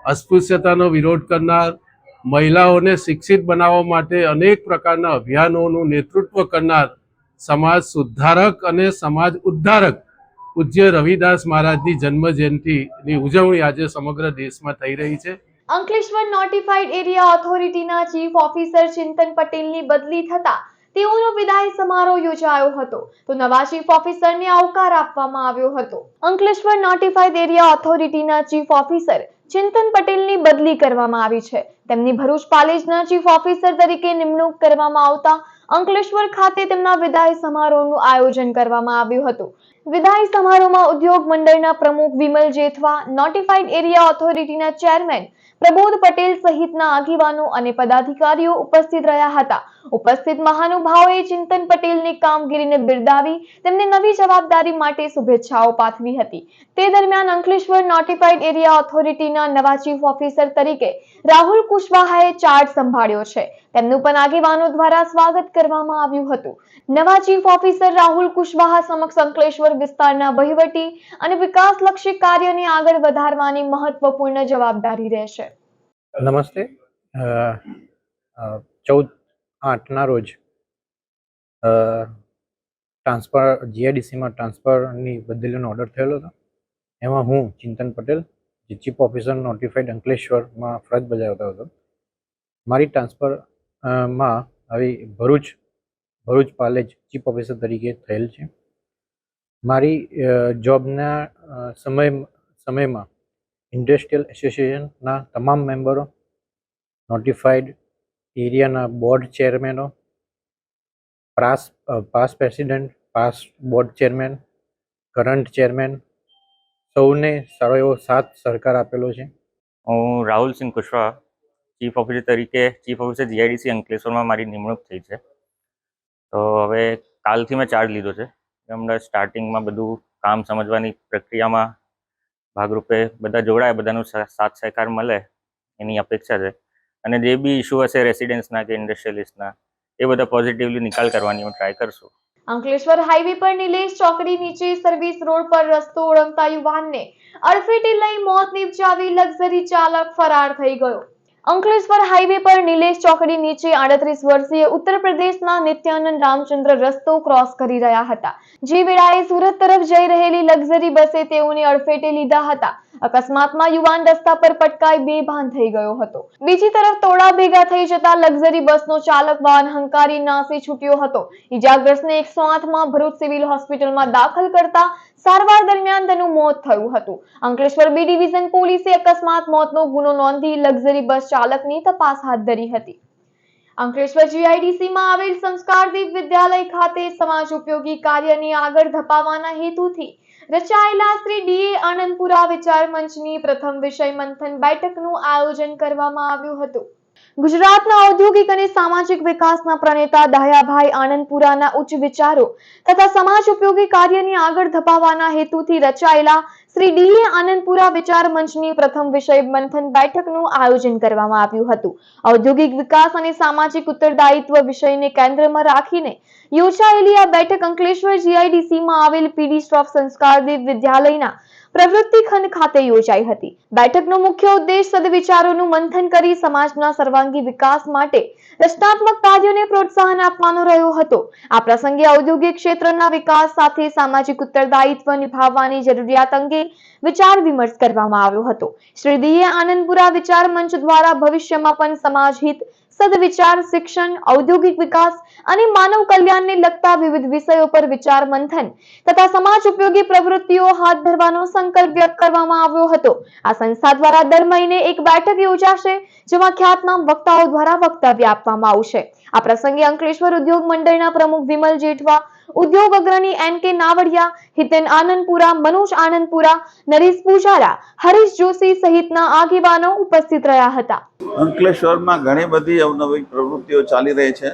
અસ્પૃશ્યતાનો વિરોધ કરનાર, મહિલાઓને શિક્ષિત બનાવવા માટે અનેક પ્રકારના અભિયાનોનું નેતૃત્વ કરનાર સમાજ સુધારક અને સમાજ ઉદ્ધારક પૂજ્ય રવિદાસ મહારાજની જન્મ જયંતિની ઉજવણી આજે સમગ્ર દેશમાં થઈ રહી છે. અંકલેશ્વર નોટિફાઈડ એરિયા ઓથોરિટીના ચીફ ઓફિસર ચિંતન પટેલની બદલી થતા તેઓનો વિદાય સમારોહ યોજાયો હતો, તો નવા ચીફ ઓફિસરને આવકાર આપવામાં આવ્યો હતો. અંકલેશ્વર નોટિફાઈડ એરિયા ઓથોરિટીના ચીફ ઓફિસર ચિંતન પટેલની બદલી કરવામાં આવી છે. તેમની ભરૂચ પાલેજના ચીફ ઓફિસર તરીકે નિમણૂક કરવામાં આવતા અંકલેશ્વર ખાતે તેમના વિદાય સમારોહનું આયોજન કરવામાં આવ્યું હતું. વિદાય સમારોહમાં ઉદ્યોગ મંડળના પ્રમુખ વિમલ જેઠવા, નોટિફાઈડ એરિયા ઓથોરિટીના ચેરમેન પ્રબોધ પટેલ સહિતના આગેવાનો અને પદાધિકારીઓ ઉપસ્થિત રહ્યા હતા. ઉપસ્થિત મહાનુભાવોએ ચિંતન પટેલની કામગીરીને બિરદાવી તેમને નવી જવાબદારી માટે શુભેચ્છાઓ પાઠવી હતી. તે દરમિયાન અંકલેશ્વર નોટિફાઈડ એરિયા ઓથોરિટીના નવા ચીફ ઓફિસર તરીકે રાહુલ કુશવાહાએ ચાર્જ સંભાળ્યો છે. તેમનું પણ આગેવાનો દ્વારા સ્વાગત કરવામાં આવ્યું હતું. નવા ચીફ ઓફિસર રાહુલ કુશવાહા સમક્ષ અંકલેશ્વર વિસ્તારના વહીવટી અને વિકાસલક્ષી કાર્યને આગળ વધારવાની મહત્વપૂર્ણ જવાબદારી રહેશે. નમસ્તે. 14/8ના રોજ જીઆઈડીસીમાં ટ્રાન્સફરની બદલીનો ઓર્ડર થયેલો હતો. એમાં હું ચિંતન પટેલ જે ચીફ ઓફિસર નોટિફાઈડ અંકલેશ્વરમાં ફરજ બજાવતો હતો. મારી ટ્રાન્સફરમાં આવી ભરૂચ પાલેજ ચીફ ઓફિસર તરીકે થયેલ છે. મારી જોબના સમયમાં ઇન્ડસ્ટ્રીયલ એસોસિએશનના તમામ મેમ્બરો, નોટિફાઈડ એરિયાના બોર્ડ ચેરમેનો, past president, past board chairman, current chairman, સૌને સારો એવો સાથ સહકાર આપેલો છે. હું રાહુલ સિંહ કુશવાહા, ચીફ ઓફિસર તરીકે ચીફ ઓફિસર જીઆઈડીસી અંકલેશ્વરમાં મારી નિમણૂક થઈ છે. તો હવે કાલથી મેં ચાર્જ લીધો છે. હમણાં સ્ટાર્ટિંગમાં બધું કામ સમજવાની પ્રક્રિયામાં ભાગરૂપે બધા જોડાય, બધાનું સાથ સહકાર મળે એની અપેક્ષા છે. અને જે બી ઇસ્યુ હશે રેસિડેન્ટ્સના કે ઇન્ડસ્ટ્રીયલિસ્ટના, એ બધા પોઝિટિવલી નિકાલ કરવાની હું ટ્રાય કરશું. અંકલેશ્વર હાઈવે પર નિલેશ ચોકડી નીચે સર્વિસ રોડ પર રસ્તો ઓળંગતા યુવાનને અડફેટે લઈ મોત નિપજાવી લક્ઝરી ચાલક ફરાર થઈ ગયો. અંકલેશ્વર હાઈવે પર નિલેશ ચોકડી નીચે 38 વર્ષીય ઉત્તર પ્રદેશના નિત્યાનંદ રામચંદ્ર રસ્તો ક્રોસ કરી રહ્યા હતા. જે વેળાએ સુરત તરફ જઈ રહેલી લક્ઝરી બસે તેઓને અડફેટે લીધા હતા. અકસ્માતમાં યુવાન રસ્તા પર પટકાઈ બેભાન થઈ ગયો હતો. બીજી તરફ તોડા ભેગા થઈ જતા લક્ઝરી બસનો ચાલક વાહન હંકારી નાસી છૂટ્યો હતો. ઈજાગ્રસ્તને 108માં ભરૂચ સિવિલ હોસ્પિટલમાં દાખલ કરતા સારવાર દરમિયાન તેનું મોત થયું હતું. અંકલેશ્વર બી ડિવિઝન પોલીસે અકસ્માત મોતનો ગુનો નોંધી લક્ઝરી બસ ચાલકની તપાસ હાથ ધરી હતી. અંકલેશ્વર જીઆઈડીસીમાં આવેલ સંસ્કારદીપ વિદ્યાલય ખાતે સમાજ ઉપયોગી કાર્યને આગળ ધપાવવાના હેતુથી રચાયેલા શ્રી ડીએ આનંદપુરા વિચાર મંચની પ્રથમ વિષય મંથન બેઠકનું આયોજન કરવામાં આવ્યું હતું. ગુજરાતના ઔદ્યોગિક અને સામાજિક વિકાસના પ્રણેતા દહયાભાઈ આનંદપુરાના ઉચ્ચ વિચારો તથા સમાજ ઉપયોગી કાર્યને આગળ ધપાવવાના હેતુથી રચાયેલા શ્રી ડીએ આનંદપુરા વિચાર મંચની પ્રથમ વિષય મંથન બેઠકનું આયોજન કરવામાં આવ્યું હતું. ઔદ્યોગિક વિકાસ અને સામાજિક ઉત્તરદાયિત્વ વિષયને કેન્દ્રમાં રાખીને યોજાયેલી આ બેઠક અંકલેશ્વર જીઆઈડીસીમાં આવેલ પીડી સ્ટોફ સંસ્કારદીપ વિદ્યાલયના પ્રવૃત્તિ ખંડ ખાતે યોજાઈ હતી. બેઠકનો મુખ્ય ઉદ્દેશ સદવિચારોનું મંથન કરી સમાજના સર્વાંગી વિકાસ માટે રચનાત્મક કાર્યોને પ્રોત્સાહન આપવાનો રહ્યો હતો. આ પ્રસંગે ઔદ્યોગિક ક્ષેત્રના વિકાસ સાથે સામાજિક ઉત્તરદાયિત્વ નિભાવવાની જરૂરિયાત અંગે વિચાર વિમર્શ કરવામાં આવ્યો હતો. શ્રી ડીએ આનંદપુરા વિચાર મંચ દ્વારા ભવિષ્યમાં પણ સમાજ હિત, સદવિચાર, શિક્ષણ, ઔદ્યોગિક વિકાસ અને માનવ કલ્યાણને લગતા વિવિધ વિષયો પર વિચાર મંથન તથા સમાજ ઉપયોગી પ્રવૃત્તિઓ હાથ ધરવાનો સંકલ્પ વ્યક્ત કરવામાં આવ્યો હતો. આ સંસ્થા દ્વારા દર મહિને એક બેઠક યોજાશે, જેમાં ખ્યાતનામ વક્તાઓ દ્વારા વક્તવ્ય આપવામાં આવશે. આ પ્રસંગે અંકલેશ્વર ઉદ્યોગ મંડળના પ્રમુખ વિમલ જેઠવા, ઉદ્યોગ અગ્રણી NK નાવડિયા, હિતેન આનંદપુરા, મનોજ આનંદપુરા, નરેશ પૂજારા, હરીશ જોશી સહિતના આગેવાનો ઉપસ્થિત રહ્યા હતા. અંકલેશ્વરમાં ઘણી બધી અવનવી પ્રવૃત્તિઓ ચાલી રહી છે.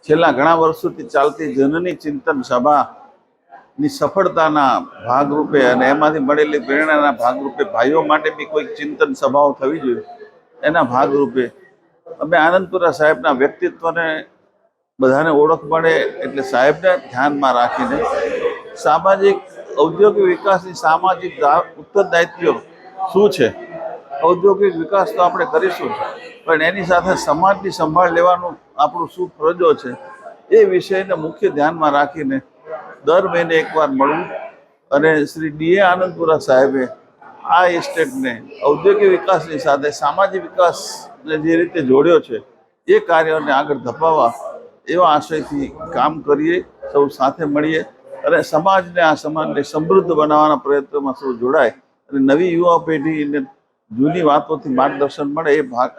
છેલ્લા ઘણા વર્ષોથી ચાલતી જનની ચિંતન સભાની સફળતાના ભાગરૂપે અને એમાંથી મળેલી પ્રેરણાના ભાગરૂપે ભાઈઓ માટે બી કોઈક ચિંતન સભાઓ થવી જોઈએ. એના ભાગરૂપે અમે આનંદપુરા સાહેબના વ્યક્તિત્વને બધાને ઓળખ મળે એટલે સાહેબને ધ્યાનમાં રાખીને સામાજિક ઔદ્યોગિક વિકાસની સામાજિક ઉત્તરદાયિત્વ શું છે, ઔદ્યોગિક વિકાસ તો આપણે કરીશું, પણ એની સાથે સમાજની સંભાળ લેવાનું આપણું શું ફરજો છે, એ વિષયને મુખ્ય ધ્યાનમાં રાખીને દર મહિને એકવાર મળવું. અને શ્રી DA આનંદપુરા સાહેબે આ એસ્ટેટને ઔદ્યોગિક વિકાસની સાથે સામાજિક વિકાસને જે રીતે જોડ્યો છે, એ કાર્યોને આગળ ધપાવવા એવા આશયથી કામ કરીએ, સૌ સાથે મળીએ અને સમાજને આ સમાજને સમૃદ્ધ બનાવવાના પ્રયત્નોમાં સૌ જોડાય અને નવી યુવા પેઢીને જૂની વાતોથી માર્ગદર્શન મળે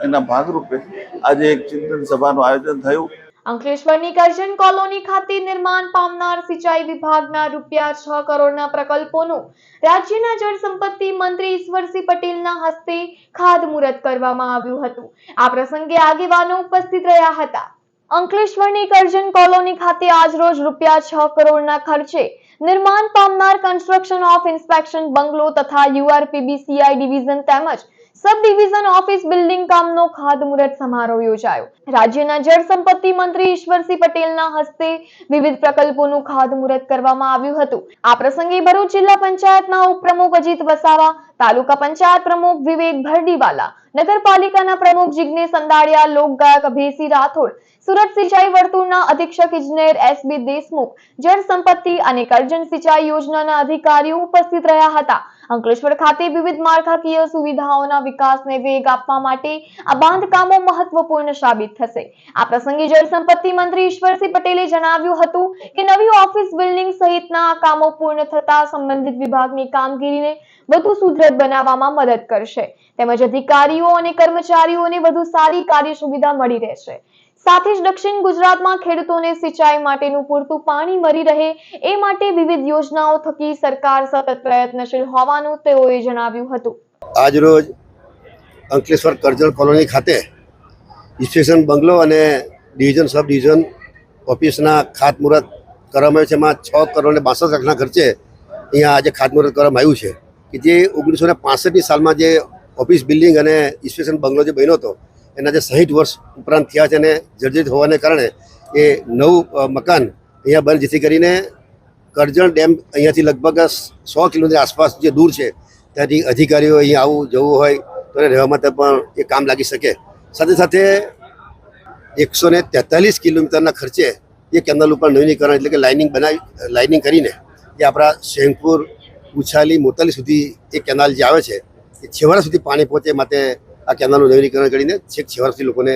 એના ભાગરૂપે આજે એક ચિંતન સભાનું આયોજન થયું. અંકલેશ્વરની કરજણ કોલોની ખાતે નિર્માણ પામનાર સિંચાઈ વિભાગના ₹6 કરોડના પ્રકલ્પોનું રાજ્યના જળ સંપત્તિ મંત્રી ઈશ્વરસિંહ પટેલના હસ્તે ખાતમુહૂર્ત કરવામાં આવ્યું હતું. આ પ્રસંગે આગેવાનો ઉપસ્થિત રહ્યા હતા. અંકલેશ્વરની કરજણ કોલોની ખાતે આજરોજ ₹6 કરોડના ખર્ચે નિર્માણ પામનાર કન્સ્ટ્રક્શન ઓફ ઇન્સ્પેક્શન બંગલો તથા URPBCI ડિવિઝન તેમજ સબ ડિવિઝન ઓફિસ બિલ્ડિંગ કામનો ખાતમુહૂર્ત સમારોહ યોજાયો. રાજ્યના જળ સંપત્તિ મંત્રી ઈશ્વરસિંહ પટેલના હસ્તે વિવિધ પ્રકલ્પોનું ખાતમુહૂર્ત કરવામાં આવ્યું હતું. આ પ્રસંગે ભરૂચ જિલ્લા પંચાયતના ઉપપ્રમુખ અજીત વસાવા, તાલુકા પંચાયત પ્રમુખ વિવેક ભરડીવાલા, નગરપાલિકાના પ્રમુખ જિગ્નેશ અંદાડિયા, લોકગાયક અભયસિંહ રાઠોડ, સુરત સિંચાઈ વર્તુળના અધિક્ષક ઇજનેર SB દેશમુખ, જળ સંપત્તિ અને કરજણ સિંચાઈ યોજનાના અધિકારીઓ ઉપસ્થિત રહ્યા હતા. અંકલેશ્વર ખાતે વિવિધ માળખાકીય સુવિધાઓના વિકાસને વેગ આપવા માટે આ બાંધકામો મહત્વપૂર્ણ સાબિત થશે. આ પ્રસંગે જળ સંપત્તિ મંત્રી ઈશ્વરસિંહ પટેલે જણાવ્યું હતું કે નવી ઓફિસ બિલ્ડિંગ સહિતના કામો પૂર્ણ થતા સંબંધિત વિભાગની કામગીરીને વધુ સુદ્રઢ બનાવવામાં મદદ કરશે, તેમજ અધિકારીઓ અને કર્મચારીઓને વધુ સારી કાર્ય સુવિધા મળી રહેશે. સાથે જ દક્ષિણ ગુજરાતમાં ખેડૂતોને સિંચાઈ માટેનું પૂરતું પાણી મળી રહે એ માટે વિવિધ યોજનાઓ થકી સરકાર સતત પ્રયત્નશીલ હોવાનું તેઓએ જણાવ્યું હતું. આજરોજ અંકલેશ્વર કરજણ કોલોની ખાતે ઇન્સ્પેક્શન બંગલો અને ડિવિઝન સબ ડિવિઝન ઓફિસના ખાતમુહૂર્ત કરવામાં આવ્યું છે. એમાં 6 કરોડ 62 લાખના ખર્ચે અહીંયા આજે ખાતમુહૂર્ત કરવામાં આવ્યું છે કે જે 1965ની સાલમાં જે ઓફિસ બિલ્ડિંગ અને ઇન્સ્પેક્શન બંગલો જે બન્યો હતો એના જે 60 વર્ષ ઉપરાંત થયા છે અને જર્જરિત હોવાને કારણે એ નવું મકાન અહીંયા બને, જેથી કરીને કરજણ ડેમ અહીંયાથી લગભગ 100 કિલોમીટર આસપાસ જે દૂર છે ત્યાંથી અધિકારીઓ અહીંયા આવું જવું હોય તો એને રહેવા માટે પણ એ કામ લાગી શકે. સાથે સાથે 143 કિલોમીટરના ખર્ચે એ કેનાલ ઉપર નવીનીકરણ એટલે કે લાઇનિંગ કરીને એ આપણા શેંગપુર, ઉછાલી, મોતાલી સુધી એ કેનાલ જે આવે છે એ છેવાડા સુધી પાણી પહોંચે માટે આ કેનાલનું નવીનીકરણ કરીને છેક છેવાડા સુધી લોકોને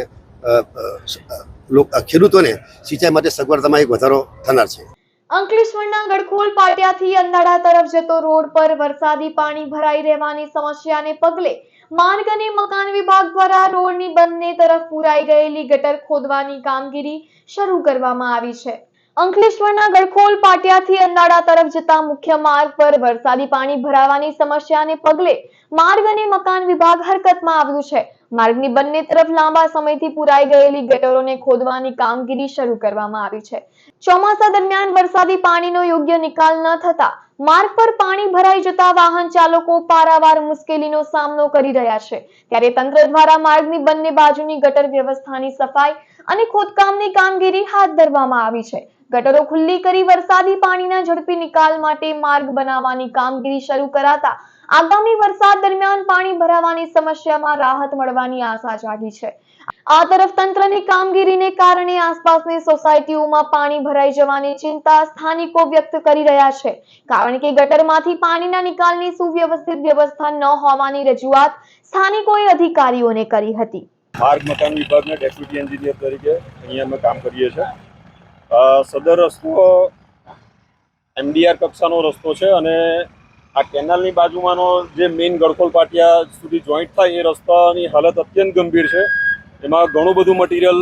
ખેડૂતોને સિંચાઈ માટે સગવડતામાં એક વધારો થનાર છે. અંકલેશ્વરના ગડખોલ પાટિયાથી અંધાડા તરફ જતો રોડ પર વરસાદી પાણી ભરાઈ રહેવાની સમસ્યાને પગલે માર્ગ અને મકાન વિભાગ દ્વારા રોડની બંને તરફ પુરાઈ ગયેલી ગટર ખોદવાની કામગીરી શરૂ કરવામાં આવી છે. અંકલેશ્વરના ગડખોલ પાટિયાથી અંધાડા તરફ જતા મુખ્ય માર્ગ પર વરસાદી પાણી ભરાવાની સમસ્યાને પગલે માર્ગ અને મકાન વિભાગ હરકતમાં આવ્યું છે. માર્ગની બંને તરફ લાંબા સમયથી પુરાઈ ગયેલી ગટરોને ખોદવાની કામગીરી શરૂ કરવામાં આવી છે. ચોમાસા દરમિયાન વરસાદી પાણીનો યોગ્ય નિકાલ ન થતા માર્ગ પર પાણી ભરાઈ જતા વાહન ચાલકો પારાવાર મુશ્કેલીનો સામનો કરી રહ્યા છે. ત્યારે તંત્ર દ્વારા માર્ગની બંને બાજુની ગટર વ્યવસ્થાની સફાઈ અને ખોદકામની કામગીરી હાથ ધરવામાં આવી છે. ગટરો ખુલ્લી કરી વરસાદી પાણીના ઝડપી નિકાલ માટે માર્ગ બનાવવાની કામગીરી શરૂ કરાતા આગામી વરસાદ દરમિયાન પાણી ભરાવાની સમસ્યામાં રાહત મળવાની આશા જાગી છે. આ તરફ તંત્રની કામગીરીને કારણે આસપાસની સોસાયટીઓમાં પાણી ભરાઈ જવાની ચિંતા સ્થાનિકો વ્યક્ત કરી રહ્યા છે, કારણ કે ગટરમાંથી પાણીના નિકાલની સુવ્યવસ્થિત વ્યવસ્થા ન હોવાની રજૂઆત સ્થાનિકોએ અધિકારીઓને કરી હતી. માર્ગ મકાન વિભાગના ડેપ્યુટી એન્જિનિયર તરીકે અહીંયા અમે કામ કરીએ છીએ. સદર રસ્તો MDR કક્ષાનો રસ્તો છે અને આ કેનાલની બાજુમાંનો જે મેઇન ગડખોલ પાટિયા સુધી જોઈન્ટ થાય એ રસ્તાની હાલત અત્યંત ગંભીર છે. એમાં ઘણું બધું મટીરિયલ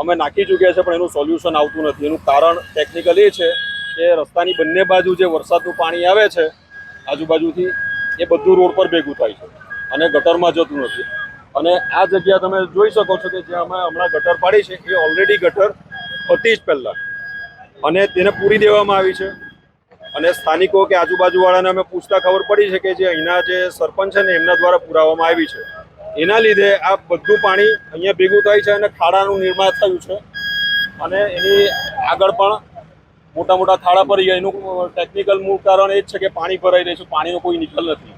અમે નાખી ચૂક્યા છે પણ એનું સોલ્યુશન આવતું નથી. એનું કારણ ટેકનિકલ એ છે કે રસ્તાની બંને બાજુ જે વરસાદનું પાણી આવે છે આજુબાજુથી એ બધું રોડ પર ભેગું થાય છે અને ગટરમાં જતું નથી. અને આ જગ્યા તમે જોઈ શકો છો કે જ્યાં અમે હમણાં ગટર પાડી છે એ ઓલરેડી ગટર હતી જ પહેલાં અને તેને પૂરી દેવામાં આવી છે. અને સ્થાનિકો કે આજુબાજુવાળાને અમે પૂછતા ખબર પડી છે કે જે અહીંના જે સરપંચ છે ને એમના દ્વારા પુરાવવામાં આવી છે. એના લીધે આ બધું પાણી અહીંયા ભેગું થાય છે અને ખાડાનું નિર્માણ થયું છે અને એની આગળ પણ મોટા મોટા ખાડા પડી ગયા. એનું ટેકનિકલ મૂળ કારણ એ જ છે કે પાણી ભરાઈ રહ્યું છે, પાણીનો કોઈ નિકાલ નથી.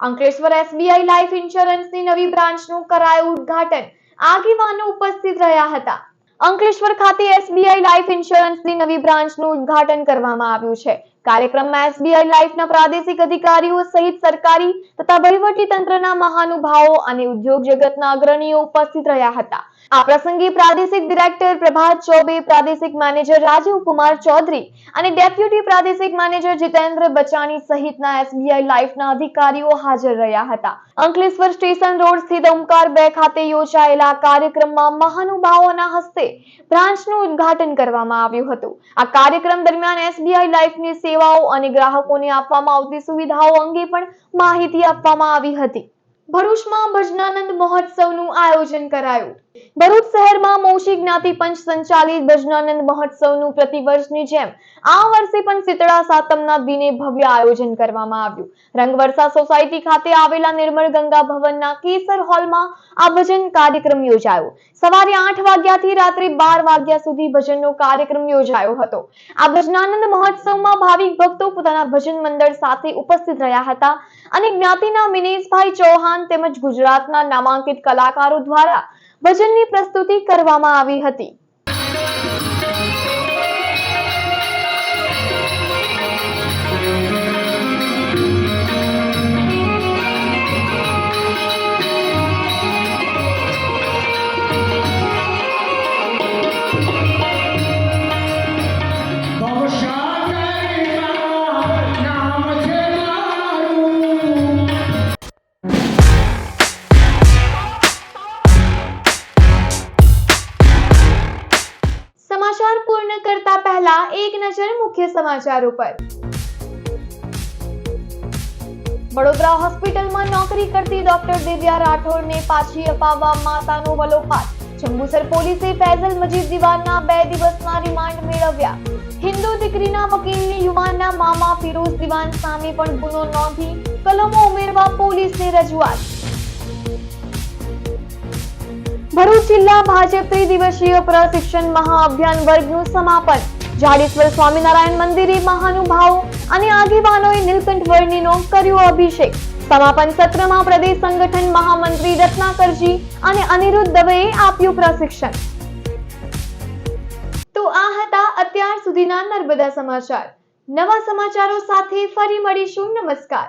અંકલેશ્વર SBI લાઈફ ઇન્સ્યોરન્સની નવી બ્રાન્ચનું કરાયું ઉદ્ઘાટન. આગેવાનો ઉપસ્થિત રહ્યા હતા. અંકલેશ્વર ખાતે SBI લાઈફ ઇન્સ્યોરન્સની નવી બ્રાન્ચનું ઉદ્ઘાટન કરવામાં આવ્યું છે. કાર્યક્રમમાં SBI લાઈફના પ્રાદેશિક અધિકારીઓ સહિત સરકારી તથા વહીવટી તંત્રના મહાનુભાવો અને ઉદ્યોગ જગતના અગ્રણીઓ ઉપસ્થિત રહ્યા હતા. આ પ્રસંગે પ્રાદેશિક ડિરેક્ટર પ્રભાત ચૌબે, પ્રાદેશિક મેનેજર રાજીવ કુમાર ચૌધરી અને ડેપ્યુટી પ્રાદેશિક મેનેજર જીતેન્દ્ર બચાની સહિતના SBI લાઈફના અધિકારીઓ હાજર રહ્યા હતા. અંકલેશ્વર સ્ટેશન રોડ સ્થિત ઓમકાર 2 ખાતે યોજાયેલા કાર્યક્રમમાં મહાનુભાવોના હસ્તે બ્રાન્ચનું ઉદ્ઘાટન કરવામાં આવ્યું હતું. આ કાર્યક્રમ દરમિયાન SBI લાઈફની સેવાઓ અને ગ્રાહકોને આપવામાં આવતી સુવિધાઓ અંગે પણ માહિતી આપવામાં આવી હતી. ભરૂચમાં ભજનાનંદ મહોત્સવનું આયોજન કરાયું. ભરૂચ શહેરમાં મોશી જ્ઞાતિ પંચ સંચાલિત ભજનાનંદ મહોત્સવનું પ્રતિવર્ષની જેમ આ વર્ષે પણ શીતળા સાતમના દિને ભવ્ય આયોજન કરવામાં આવ્યું. રંગવર્ષા સોસાયટી ખાતે આવેલા નિર્મળ ગંગા ભવનના કેસર હોલમાં આ ભજન કાર્યક્રમ યોજાયો. સવારે 8 વાગ્યાથી રાત્રે 12 વાગ્યા સુધી ભજનનો કાર્યક્રમ યોજાયો હતો. આ ભજનાનંદ મહોત્સવમાં ભાવિક ભક્તો પોતાના ભજન મંડળ સાથે ઉપસ્થિત રહ્યા હતા અને જ્ઞાતિના મિનેશભાઈ ચૌહાણ તેમજ ગુજરાતના નામાંકિત કલાકારો દ્વારા ભજનની પ્રસ્તુતિ કરવામાં આવી હતી. સમાચાર પૂર્ણ કરતા પહેલા એક નજર મુખ્ય સમાચારો પર. વડોદરા હોસ્પિટલમાં નોકરી કરતી ડોક્ટર દિવ્યા રાઠોડને પાછી અપાવવા માતાનો વલોપાત. જંબુસર પોલીસે ફૈઝલ મજીદ દિવાનના 2 દિવસના રિમાન્ડ મેળવ્યા. હિન્દુ દીકરીના વકીલની યુવાનના મામા ફિરોઝ દિવાન સામે પણ ગુનો નોંધી કલમો ઉમેરવા પોલીસને રજૂઆત. ભરૂચ જિલ્લા ભાજપ ત્રિદિવસીય પ્રશિક્ષણ મહાઅભિયાન વર્ગનું સમાપન. જાડેશ્વર સ્વામિનારાયણ મંદિરે મહાનુભાવો અને આગેવાનોએ નીલકંઠ વર્ણિનો કર્યો અભિષેક. સમાપન સત્રમાં પ્રદેશ સંગઠન મહામંત્રી રત્નાકરજી અને અનિરુદ્ધ દવેએ આપ્યું પ્રશિક્ષણ. તો આ હતા અત્યાર સુધીના નર્મદા સમાચાર. નવા સમાચારો સાથે ફરી મળીશું. નમસ્કાર.